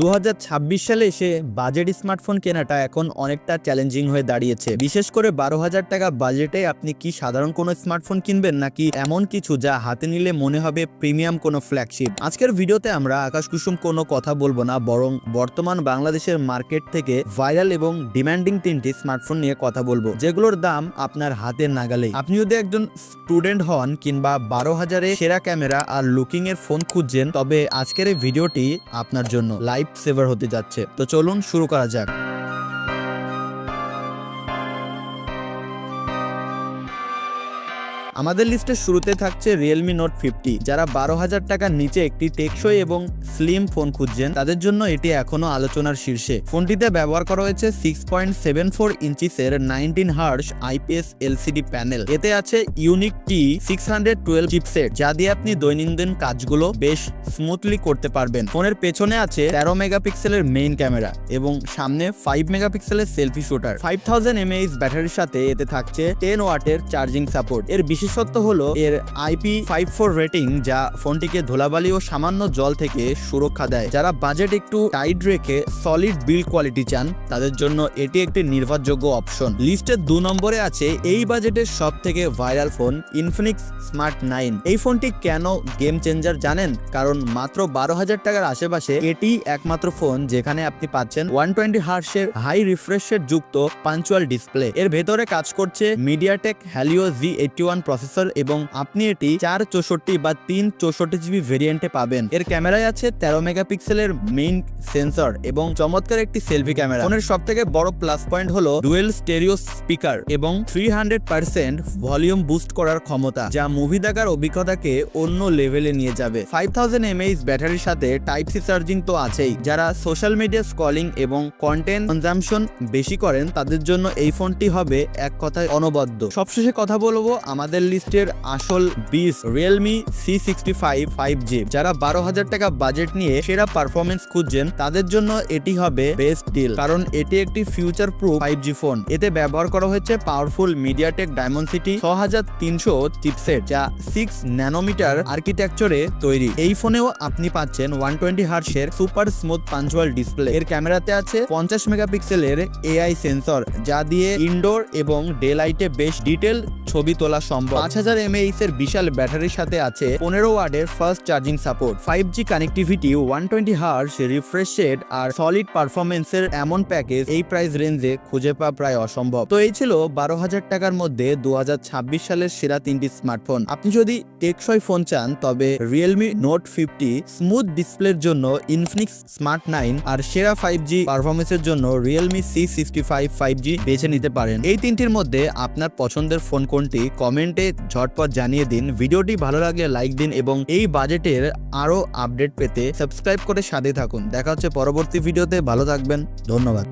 2026 সালে এসে budget smartphone কেনাটা এখন অনেকটা চ্যালেঞ্জিং হয়ে দাঁড়িয়েছে। বিশেষ করে 12,000 টাকা বাজেটে আপনি কি সাধারণ কোনো স্মার্টফোন কিনবেন নাকি এমন কিছু যা হাতে নিলে মনে হবে প্রিমিয়াম কোনো ফ্ল্যাগশিপ। আজকের ভিডিওতে আমরা আকাশকুসুম কোনো কথা বলবো না, বরং বর্তমান বাংলাদেশের মার্কেট থেকে ভাইরাল এবং ডিমান্ডিং তিনটি স্মার্টফোন নিয়ে কথা বলবো, যেগুলোর দাম আপনার হাতের নাগালেই। আপনি যদি একজন স্টুডেন্ট হন কিংবা 12,000-এ সেরা ক্যামেরা আর লুকিং এর ফোন খুঁজছেন, তবে আজকের এই ভিডিওটি আপনার জন্য লাইফ সেভার হতে যাচ্ছে। তো চলুন শুরু করা যাক। আমাদের লিস্টের শুরুতে থাকছে রিয়েলমি নোট 50। যারা 12,000 টাকার নিচে একটি টেকসই এবং স্লিম ফোন খুঁজছেন, তাদের জন্য এটি এখনো আলোচনার শীর্ষে। ফোনটিতে ব্যবহার করা হয়েছে 6.74 ইঞ্চিসের 19 হার্জ আইপিএস এলসিডি প্যানেল। এতে আছে ইউনিক T612 চিপসেট, যা দিয়ে আপনি দৈনন্দিন কাজগুলো বেশ স্মুথলি করতে পারবেন। ফোনের পেছনে আছে 13 মেগাপিক্সেলের মেইন ক্যামেরা এবং সামনে 5 মেগাপিক্সেলের সেলফি শুটার। 5000 mAh ব্যাটারির সাথে এতে থাকছে 10 ওয়াটের চার্জিং সাপোর্ট। এর বিশেষত্ব হলো এর IP54 রেটিং, যা ফোনটিকে ধুলাবালি ও সামান্য জল থেকে সুরক্ষা দেয়। যারা বাজেট একটু টাইট রেখে সলিড বিল্ড কোয়ালিটি চান, তাদের জন্য এটি একটি নির্ভরযোগ্য অপশন। লিস্টের 2 নম্বরে আছে এই বাজেটের সব থেকে ভাইরাল ফোন ইনফিনিক্স স্মার্ট 9। এই ফোনটি কেন গেম চেঞ্জার জানেন? কারণ মাত্র 12,000 টাকার আশেপাশে এটি একমাত্র ফোন যেখানে আপনি পাচ্ছেন 120 হার্টজের হাই রিফ্রেশ রেট যুক্ত পাঞ্চুয়াল ডিসপ্লে। এর ভেতরে কাজ করছে মিডিয়াটেক হেলিও Z81 প্রসেসর এবং আপনি এটি 464 বা 364 জিবি ভেরিয়েন্টে পাবেন। এর ক্যামেরায় আছে 13 মেগাপিক্সেলের মেইন সেন্সর এবং চমৎকার একটি সেলফি ক্যামেরা। ফোনের সবথেকে বড় প্লাস পয়েন্ট হলো ডুয়েল স্টেরিও স্পিকার এবং 300% ভলিউম বুস্ট করার ক্ষমতা, যা মুভি দেখার অভিজ্ঞতাকে অন্য লেভেলে নিয়ে যাবে। 5000 mAh ব্যাটারির সাথে টাইপ সি চার্জিং তো আছেই। যারা সোশ্যাল মিডিয়া স্ক্রলিং এবং কন্টেন্ট কনজাম্পশন বেশি করেন, তাদের জন্য এই ফোনটি হবে এক কথায় অনবদ্য। সবশেষে কথা বলবো আমাদের লিস্টের আসল বিস রিয়েলমি C65 5G। যারা 12,000 টাকা বাজেট নিয়ে সেরা পারফরমেন্স খুঁজছেন, তাদের জন্য এটি হবে বেস্ট ডিল, কারণ এটি একটি ফিউচার প্রুফ 5G ফোন। এতে ব্যবহার করা হয়েছে পাওয়ারফুল মিডিয়াটেক ডায়মন্ডসিটি 6300 চিপসেট, যা 6 ন্যানোমিটার আর্কিটেকচারে তৈরি। এই ফোনেও আপনি পাচ্ছেন 120 হার্টজের সুপার স্মুথ পাঞ্চুয়াল ডিসপ্লে। এর ক্যামেরাতে আছে 50 মেগাপিক্সেলের AI সেন্সর, যা দিয়ে ইনডোর এবং ডে লাইটে বেশ ডিটেল ছবি তোলা সম্ভব। 5000 mAh এর বিশাল ব্যাটারির সাথে আছে 15 ওয়াটের fast charging support. 5G connectivity, 120 hertz refresh rate আর সলিড পারফরমেন্সের এমন প্যাকেজ এই প্রাইস রেঞ্জে খুঁজে পাওয়া প্রায় অসম্ভব। তো এই ছিল 12,000 টাকার মধ্যে 2026 সালের সেরা 3টি স্মার্টফোন। আপনি যদি টেকসই ফোন চান, তবে রিয়েলমি নোট 50, স্মুথ ডিসপ্লের জন্য ইনফিনিক্স স্মার্ট 9 আর সেরা 5G পারফরমেন্সের জন্য রিয়েলমি C65 5G বেছে নিতে পারেন। এই তিনটির মধ্যে আপনার পছন্দের ফোন কোনটি কমেন্টে ঝটপট জানিয়ে দিন। ভিডিওটি ভালো লাগলে লাইক দিন এবং এই বাজেটের আরো আপডেট পেতে সাবস্ক্রাইব করে সাথে থাকুন। দেখা হচ্ছে পরবর্তী ভিডিওতে। ভালো থাকবেন, ধন্যবাদ।